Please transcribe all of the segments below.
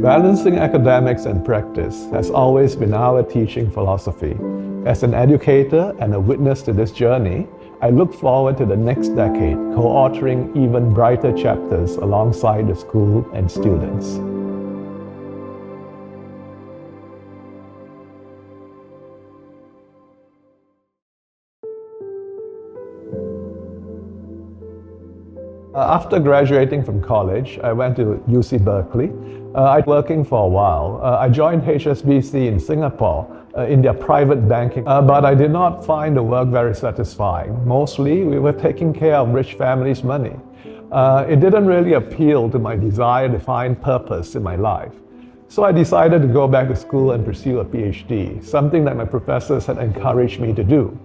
Balancing academics and practice has always been our teaching philosophy. As an educator and a witness to this journey, I look forward to the next decade, co-authoring even brighter chapters alongside the school and students. After graduating from college, I went to UC Berkeley. I was working for a while. I joined HSBC in Singapore in their private banking, but I did not find the work very satisfying. Mostly, we were taking care of rich families' money. It didn't really appeal to my desire to find purpose in my life. So I decided to go back to school and pursue a PhD, something that my professors had encouraged me to do.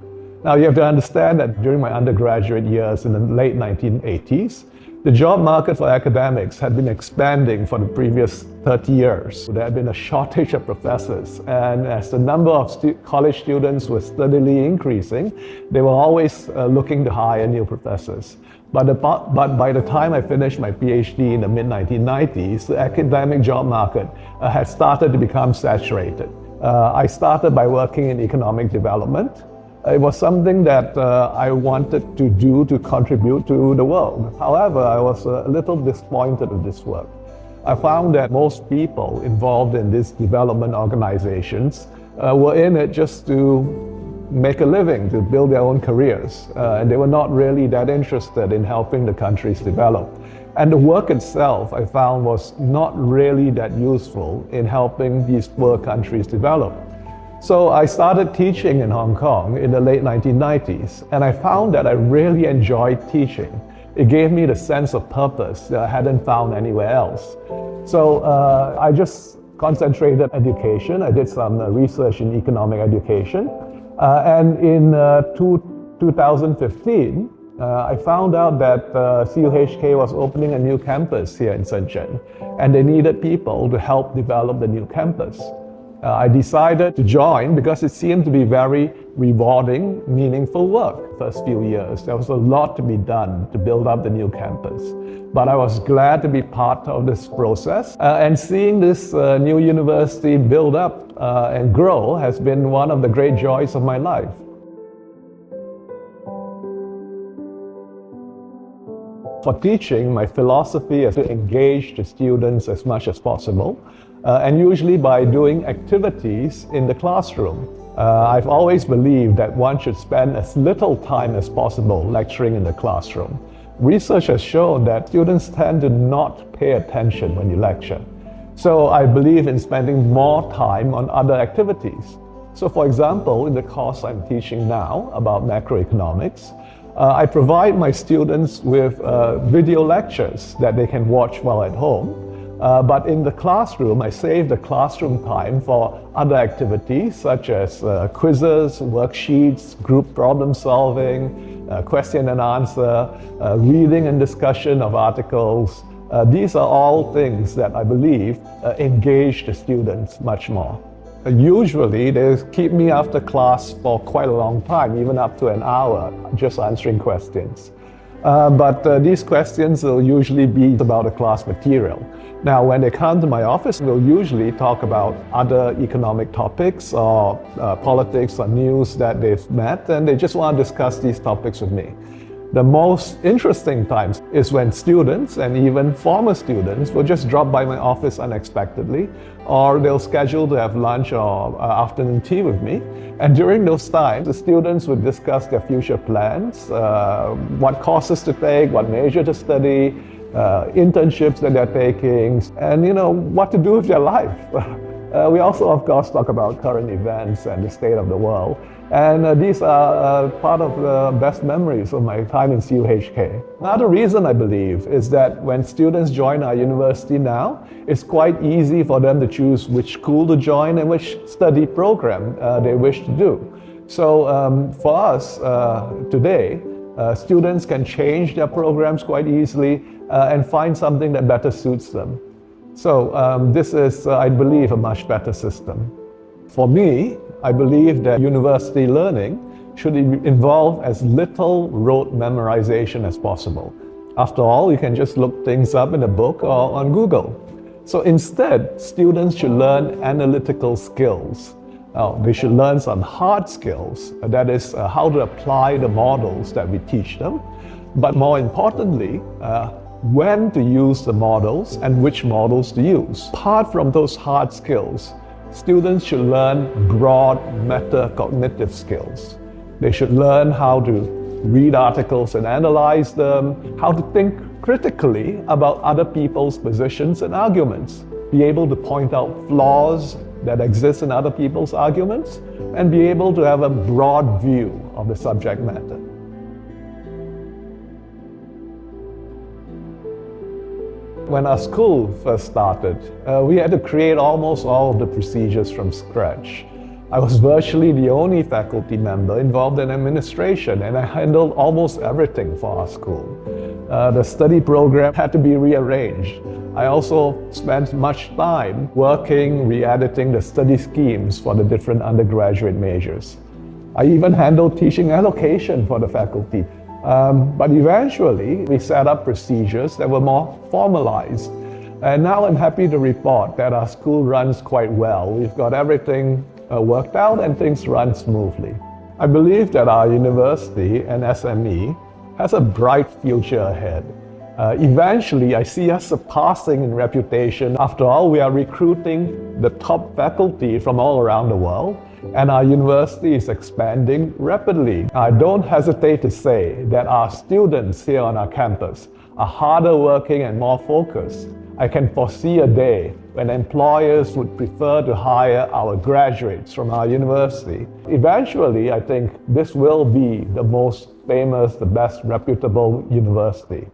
Now, you have to understand that during my undergraduate years in the late 1980s, the job market for academics had been expanding for the previous 30 years. There had been a shortage of professors, and as the number of college students was steadily increasing, they were always looking to hire new professors. But by the time I finished my PhD in the mid-1990s, the academic job market had started to become saturated. I started by working in economic development. It was something that I wanted to do to contribute to the world. However, I was a little disappointed with this work. I found that most people involved in these development organizations were in it just to make a living, to build their own careers. And they were not really that interested in helping the countries develop. And the work itself, I found, was not really that useful in helping these poor countries develop. So I started teaching in Hong Kong in the late 1990s, and I found that I really enjoyed teaching. It gave me the sense of purpose that I hadn't found anywhere else. So I just concentrated on education. I did some research in economic education. And in 2015, I found out that CUHK was opening a new campus here in Shenzhen, and they needed people to help develop the new campus. I decided to join because it seemed to be very rewarding, meaningful work. First few years, there was a lot to be done to build up the new campus. But I was glad to be part of this process. And seeing this new university build up and grow has been one of the great joys of my life. For teaching, my philosophy is to engage the students as much as possible. And usually by doing activities in the classroom. I've always believed that one should spend as little time as possible lecturing in the classroom. Research has shown that students tend to not pay attention when you lecture. So I believe in spending more time on other activities. So for example, in the course I'm teaching now about macroeconomics, I provide my students with video lectures that they can watch while at home. But in the classroom, I save the classroom time for other activities such as quizzes, worksheets, group problem solving, question and answer, reading and discussion of articles. These are all things that I believe engage the students much more. Usually, they keep me after class for quite a long time, even up to an hour, just answering questions. But these questions will usually be about the class material. Now, when they come to my office, we'll usually talk about other economic topics or politics or news that they've met, and they just want to discuss these topics with me. The most interesting times is when students and even former students will just drop by my office unexpectedly, or they'll schedule to have lunch or afternoon tea with me. And during those times, the students would discuss their future plans, what courses to take, what major to study, internships that they're taking, and what to do with their life. We also, of course, talk about current events and the state of the world. And these are part of the best memories of my time in CUHK. Another reason I believe is that when students join our university now, it's quite easy for them to choose which school to join and which study program they wish to do. So for us today, students can change their programs quite easily and find something that better suits them. So this is, I believe, a much better system. For me, I believe that university learning should involve as little rote memorization as possible. After all, you can just look things up in a book or on Google. So instead, students should learn analytical skills. They should learn some hard skills, that is, how to apply the models that we teach them. But more importantly, when to use the models and which models to use. Apart from those hard skills, students should learn broad metacognitive skills. They should learn how to read articles and analyze them, how to think critically about other people's positions and arguments, be able to point out flaws that exist in other people's arguments, and be able to have a broad view of the subject matter. When our school first started, we had to create almost all of the procedures from scratch. I was virtually the only faculty member involved in administration, and I handled almost everything for our school. The study program had to be rearranged. I also spent much time working, re-editing the study schemes for the different undergraduate majors. I even handled teaching allocation for the faculty. But eventually, we set up procedures that were more formalized. And now I'm happy to report that our school runs quite well. We've got everything worked out and things run smoothly. I believe that our university and SME has a bright future ahead. Eventually, I see us surpassing in reputation. After all, we are recruiting the top faculty from all around the world, and our university is expanding rapidly. I don't hesitate to say that our students here on our campus are harder working and more focused. I can foresee a day when employers would prefer to hire our graduates from our university. Eventually, I think this will be the most famous, the best reputable university.